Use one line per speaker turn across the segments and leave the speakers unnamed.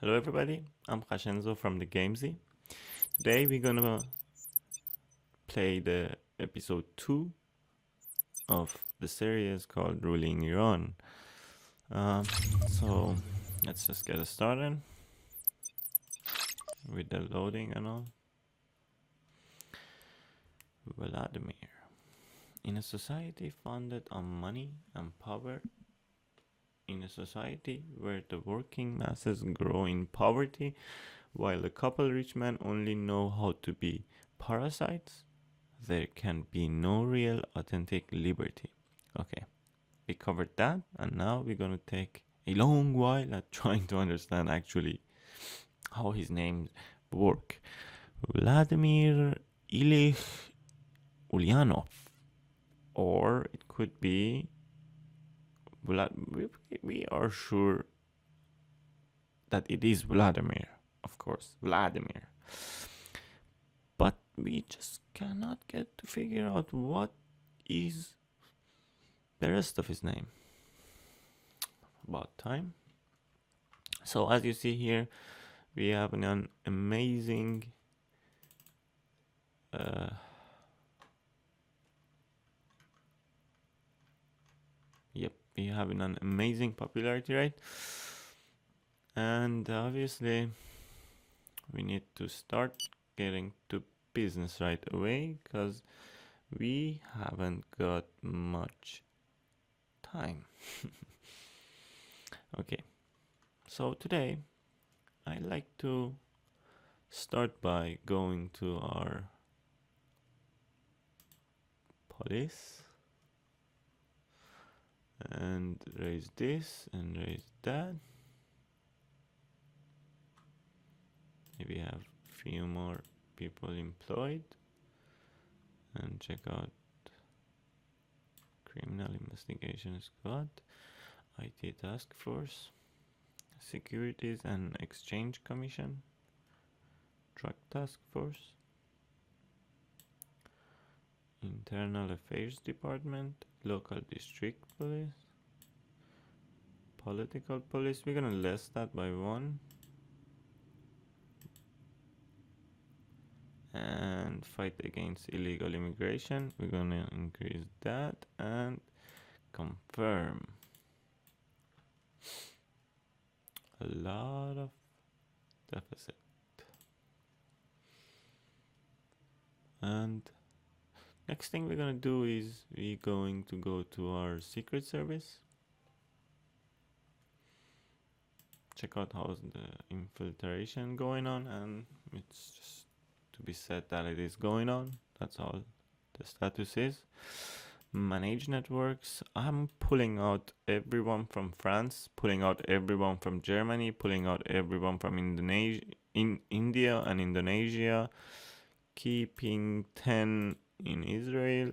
Hello everybody, I'm Khashenzo from the Gamesyyy. Today we're gonna play the episode 2 of the series called Ruling Iran. So let's just get started with the loading and all. Vladimir. In a society founded on money and power, in a society where the working masses grow in poverty while a couple rich men only know how to be parasites, there can be no real authentic liberty. Okay, we covered that, and now we're gonna take a long while at trying to understand actually how his names work. Vladimir Ilyich Ulyanov, or it could be we are sure that it is Vladimir, of course, Vladimir. But we just cannot get to figure out what is the rest of his name. About time. So as you see here, we have an amazing we have an amazing popularity rate, and obviously we need to start getting to business right away because we haven't got much time. Okay, so today I like to start by going to our police and raise this and raise that. Maybe have a few more people employed, and check out criminal investigation squad, IT task force, securities and exchange commission, drug task force, internal affairs department, local district police, political police. We're gonna list that by one, and fight against illegal immigration. We're gonna increase that and confirm. A lot of deficit. And next thing we're gonna do is we're going to go to our secret service, check out how's the infiltration going on, and it's just to be said that it is going on. That's all the status is. Manage networks. I'm pulling out everyone from France, pulling out everyone from Germany, pulling out everyone from India and Indonesia, keeping 10 in Israel,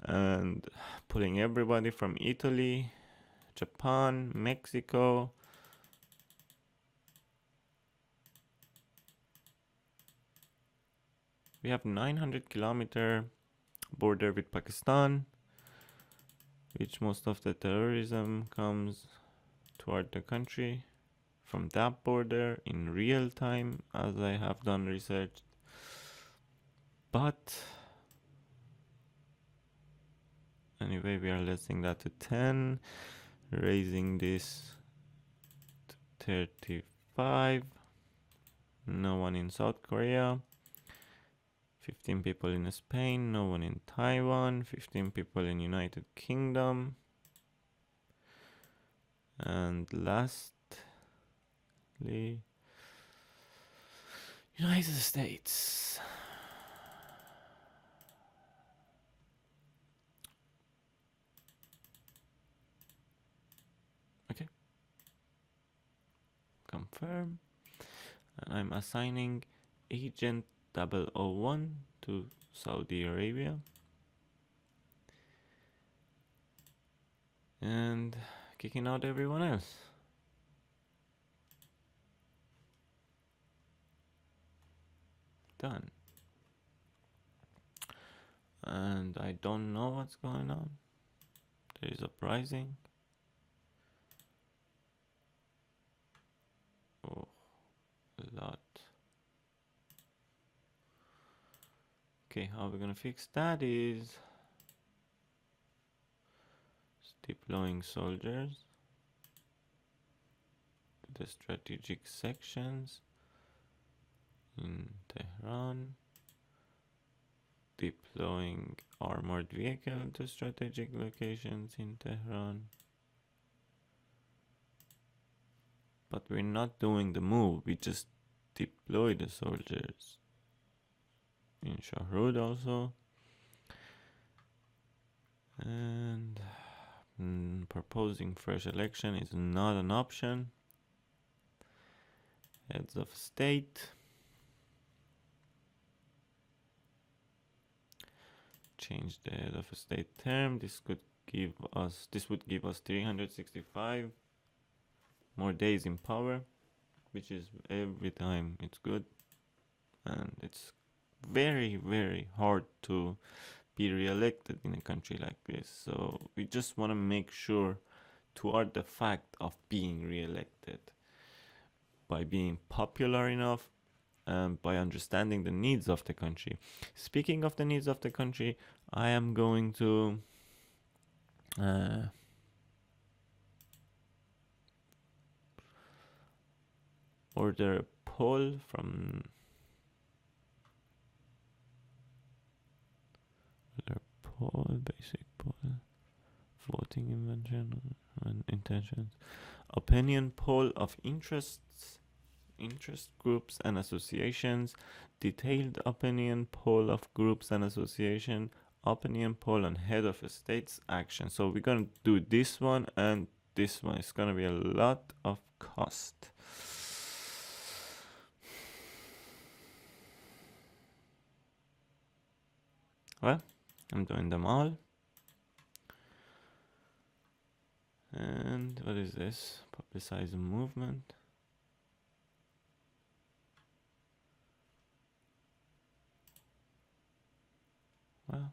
and pulling everybody from Italy, Japan, Mexico. We have 900-kilometer border with Pakistan, which most of the terrorism comes toward the country from that border in real time, as I have done research. But anyway, we are listing that to 10, raising this to 35. No one in South Korea. 15 people in Spain, no one in Taiwan, 15 people in United Kingdom. And lastly, United States. Okay. Confirm. And I'm assigning Agent 001 to Saudi Arabia. And kicking out everyone else. Done. And I don't know what's going on. There is uprising. Oh, a lot. Okay, how we're gonna fix that is deploying soldiers to the strategic sections in Tehran, deploying armored vehicle to strategic locations in Tehran. But we're not doing the move, we just deploy the soldiers. In Shahrud also. And proposing fresh election is not an option. Heads of state. Change the head of state term. This would give us 365 more days in power, which is every time it's good. And it's very, very hard to be re-elected in a country like this. So we just want to make sure toward the fact of being re-elected by being popular enough and by understanding the needs of the country. Speaking of the needs of the country, I am going to order a poll from basic poll, voting invention and intentions, opinion poll of interest groups and associations, detailed opinion poll of groups and association, opinion poll on head of a state's action. So we're gonna do this one and this one. It's gonna be a lot of cost. Well, I'm doing them all. And what is this? Publicize a movement. Well,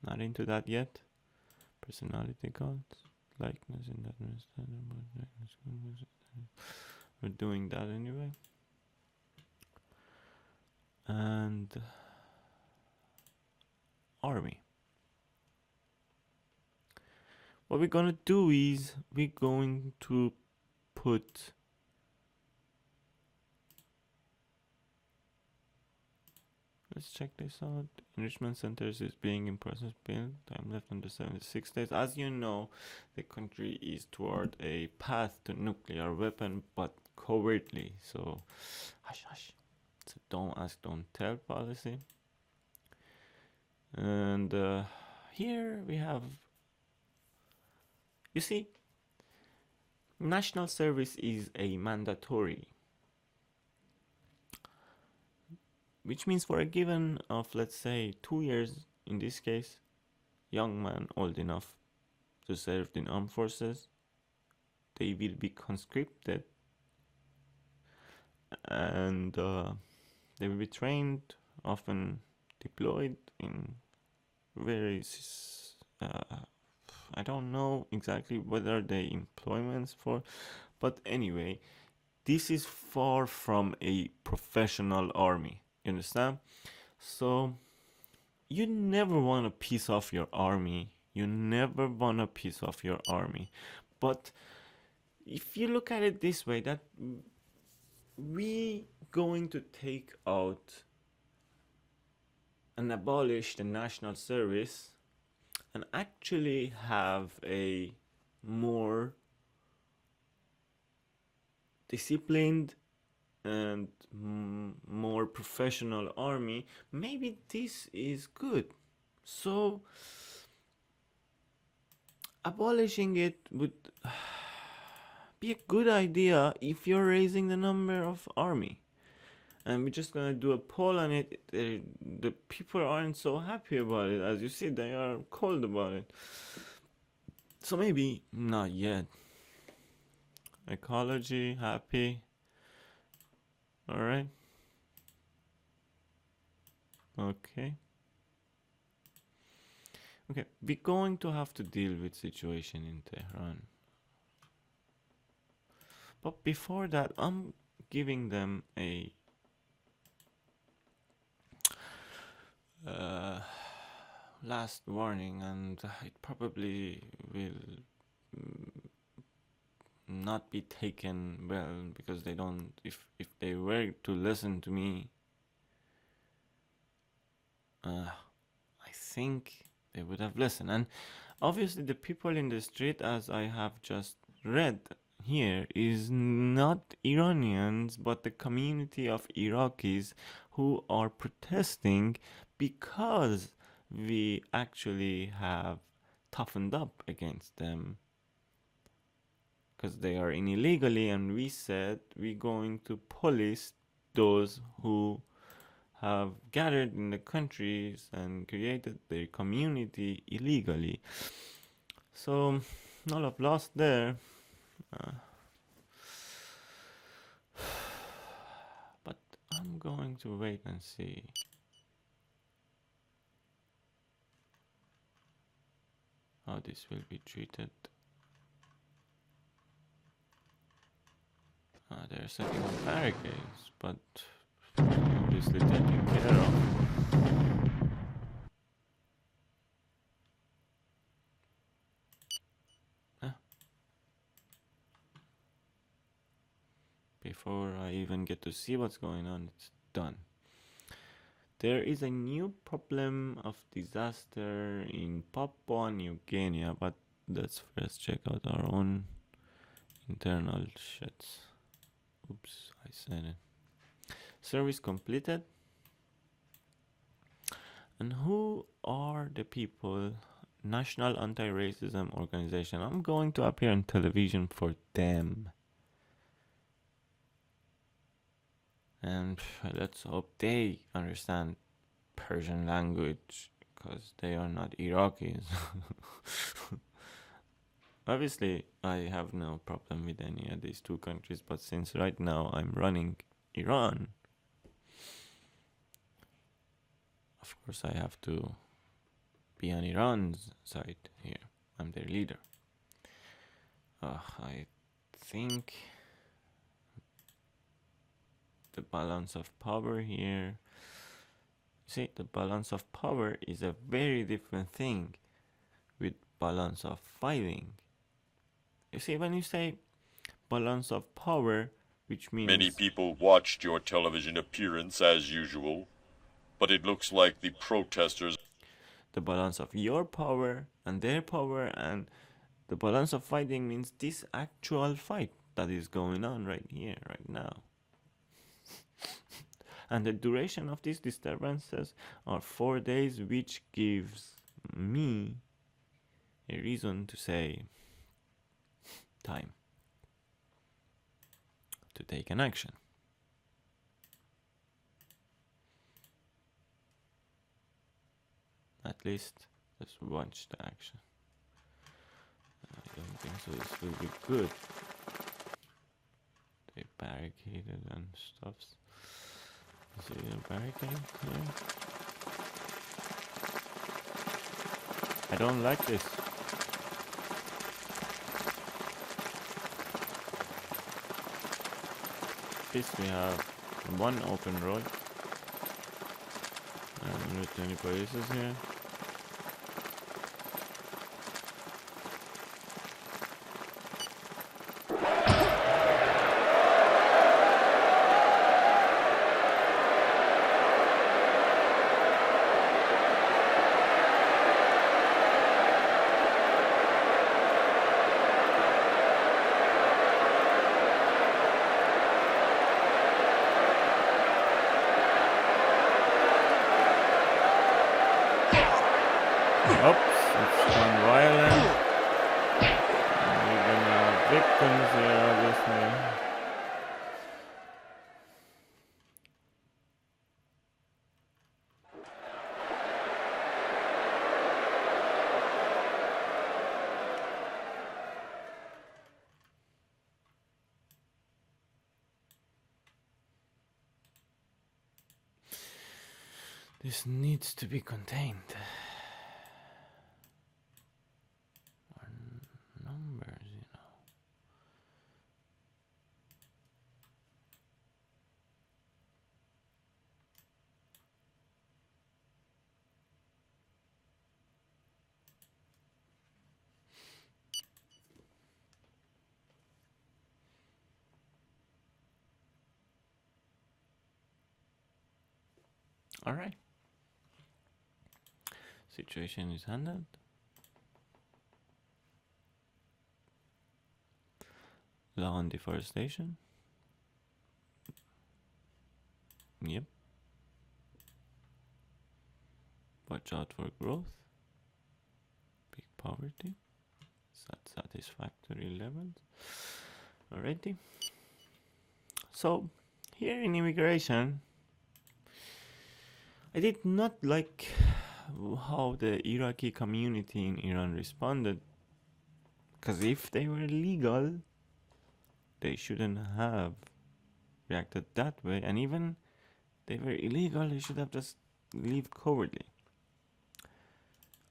not into that yet. Personality counts, likeness in that. We're doing that anyway. And army. What we're gonna do is we're going to put let's check this out. Enrichment centers is being in process build. Time left under 76 days. As you know, the country is toward a path to nuclear weapon, but covertly. So, hush, hush. So don't ask, don't tell policy. And here we have, you see, national service is a mandatory, which means for a given of, let's say, 2 years, in this case, young man old enough to serve in armed forces, they will be conscripted and they will be trained, often deployed in various, I don't know exactly what are the employments for, but anyway, this is far from a professional army. You understand? So you never want to piss off your army. You never want to piss off your army. But if you look at it this way, that we going to take out and abolish the national service and actually have a more disciplined and more professional army, maybe this is good. So abolishing it would be a good idea if you're raising the number of army. And we're just gonna do a poll on it. The people aren't so happy about it. As you see, they are cold about it. So maybe not yet. Ecology, happy. All right. Okay. Okay, we're going to have to deal with situation in Tehran. But before that, I'm giving them a last warning, and it probably will not be taken well, because they don't, if they were to listen to me, I think they would have listened. And obviously the people in the street, as I have just read here, is not Iranians, but the community of Iraqis who are protesting because we actually have toughened up against them, because they are in illegally, and we said we're going to police those who have gathered in the countries and created their community illegally. So, no love lost there. But I'm going to wait and see. How this will be treated. They're setting up barricades, but obviously taken care of. Before I even get to see what's going on, it's done. There is a new problem of disaster in Papua New Guinea, but let's first check out our own internal shits. Oops, I said it. Service completed. And who are the people? National Anti-Racism Organization. I'm going to appear on television for them. And let's hope they understand Persian language, because they are not Iraqis. Obviously, I have no problem with any of these two countries, but since right now I'm running Iran, of course I have to be on Iran's side here. I'm their leader. I think the balance of power here. See, the balance of power is a very different thing with balance of fighting. You see, when you say balance of power, which means...
Many people watched your television appearance as usual, but it looks like the protesters...
The balance of your power and their power, and the balance of fighting means this actual fight that is going on right here, right now. And the duration of these disturbances are 4 days, which gives me a reason to say time to take an action. At least let's watch the action. I don't think so this will be good. They barricaded and stuffs. Is it a barricade here? I don't like this. This we have one open road. And 120 polices here. Oops, it's gone violent. We're gonna have victims here, obviously. This needs to be contained. Numbers, you know. Alright. Situation is handled. Law on deforestation. Yep. Watch out for growth. Big poverty. It's at satisfactory levels. Alrighty. So, here in immigration, I did not like how the Iraqi community in Iran responded. Because if they were legal, they shouldn't have reacted that way. And even they were illegal, they should have just leave cowardly.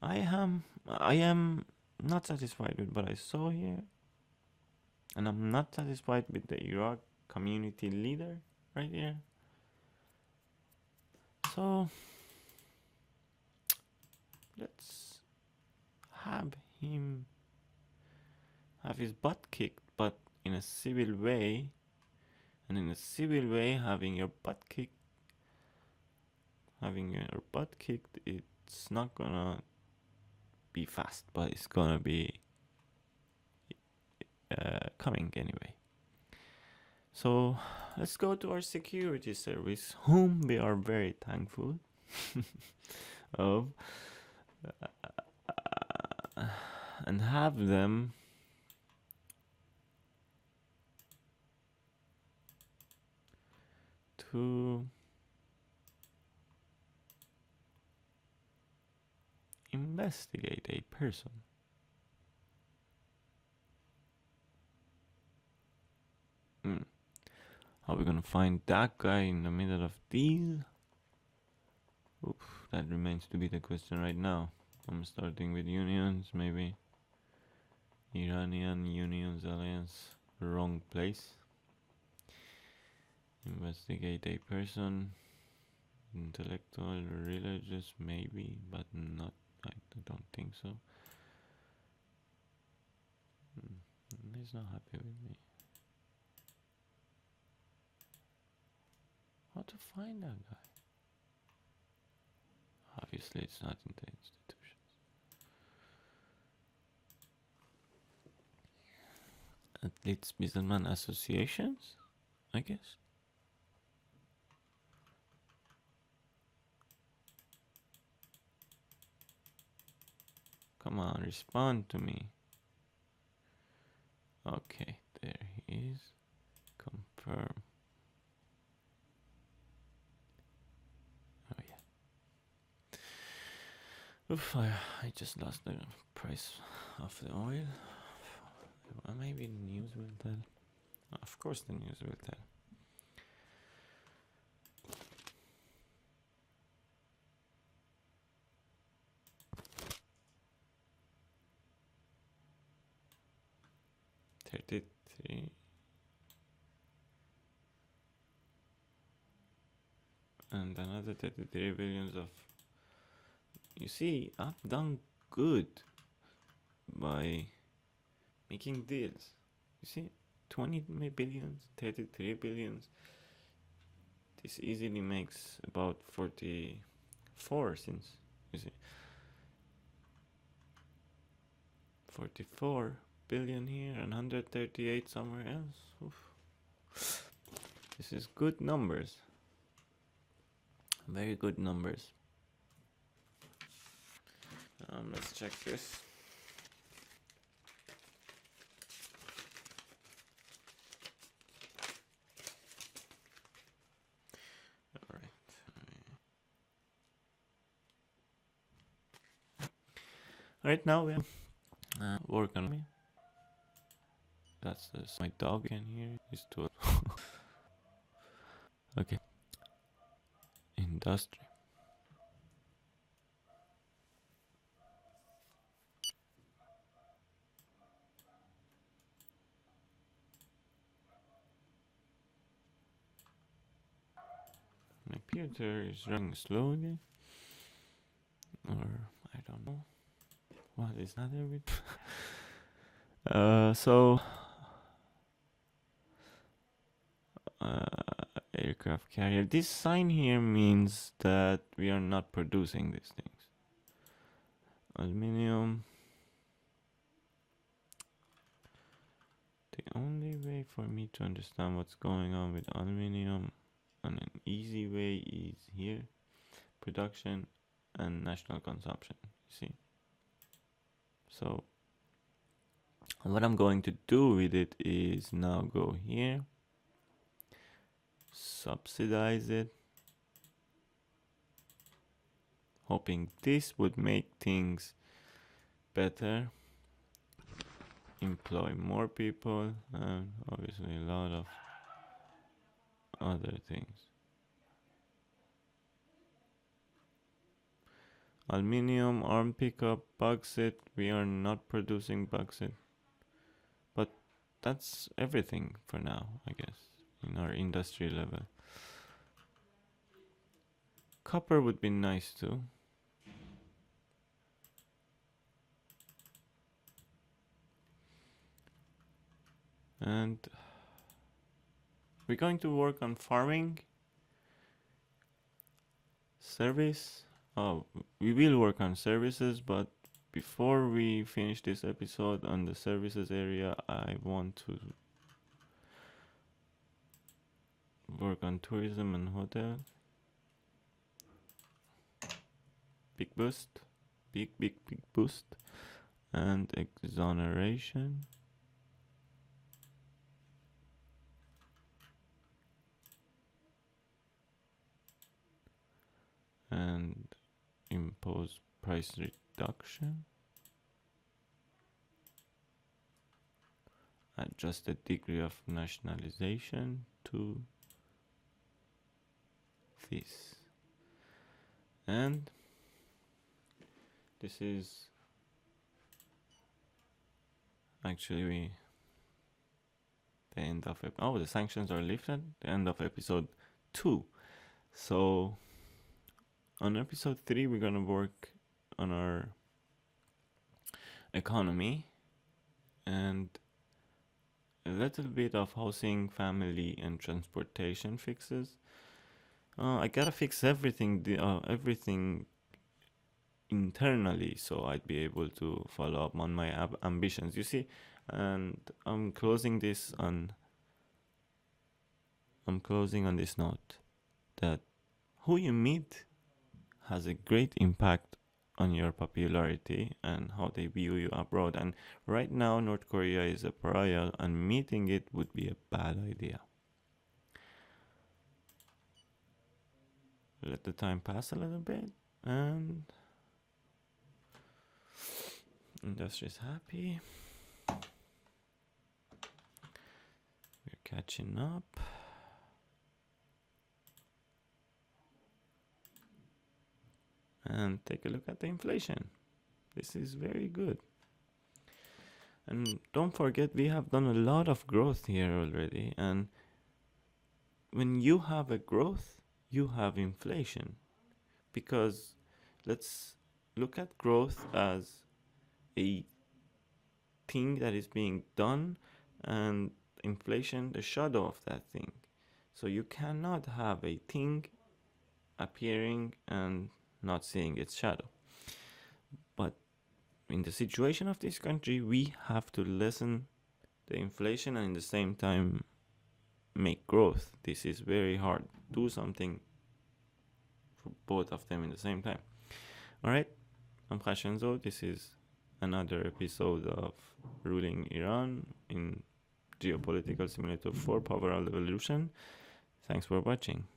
I am not satisfied with what I saw here. And I'm not satisfied with the Iraq community leader right here. So let's have him have his butt kicked, but in a civil way. And in a civil way, having your butt kicked, it's not gonna be fast, but it's gonna be coming anyway. So let's go to our security service, whom we are very thankful of, and have them to investigate a person. How are we gonna find that guy in the middle of these? Oof, that remains to be the question right now. I'm starting with unions, maybe. Iranian Unions Alliance, wrong place. Investigate a person, intellectual, religious, maybe, but not. I don't think so. He's not happy with me. How to find that guy? Obviously, it's not in the institutions. Athletes Businessman Associations, I guess. Come on, respond to me. Okay, there he is. Confirm. Oh yeah. Oof, I just lost the price of the oil. Maybe the news will tell. Of course the news will tell. $33 and another 33 billions of. You see, I've done good by making deals. You see, 20 billions, 33 billions. This easily makes about 44 since, you see, 44 billion here and 138 somewhere else. Oof. This is good numbers. Very good numbers. Let's check this. All right. Right now we have work on me. That's this. My dog in here is too. Okay. Industry. My computer is running slowly. Or I don't know. What is that with? So air aircraft carrier. This sign here means that we are not producing these things. Aluminium. The only way for me to understand what's going on with aluminium and an easy way is here. Production and national consumption, you see. So what I'm going to do with it is now go here, subsidize it, hoping this would make things better, employ more people, and obviously a lot of other things. Aluminium, arm pickup, bauxite. We are not producing bauxite, but that's everything for now, I guess, in our industry level. Copper would be nice too. And we're going to work on farming, service. Oh, we will work on services, but before we finish this episode on the services area, I want to work on tourism and hotels. Big boost, big boost, and exoneration. And impose price reduction. Adjust the degree of nationalization to this. And this is actually the end of it. Oh, the sanctions are lifted. The end of episode 2. So on episode 3, we're gonna work on our economy and a little bit of housing, family, and transportation fixes. I gotta fix everything, everything internally, so I'd be able to follow up on my ambitions. You see, and I'm closing on this note that who you meet has a great impact on your popularity and how they view you abroad. And right now, North Korea is a pariah, and meeting it would be a bad idea. Let the time pass a little bit, and industry is happy. We're catching up. And take a look at the inflation. This is very good. And don't forget, we have done a lot of growth here already. And when you have a growth, you have inflation. Because let's look at growth as a thing that is being done, and inflation the shadow of that thing. So you cannot have a thing appearing and not seeing its shadow. But in the situation of this country, we have to lessen the inflation and at the same time make growth. This is very hard. Do something for both of them in the same time. Alright, I'm Khashenzo. This is another episode of Ruling Iran in Geopolitical Simulator 4 Power of Evolution. Thanks for watching.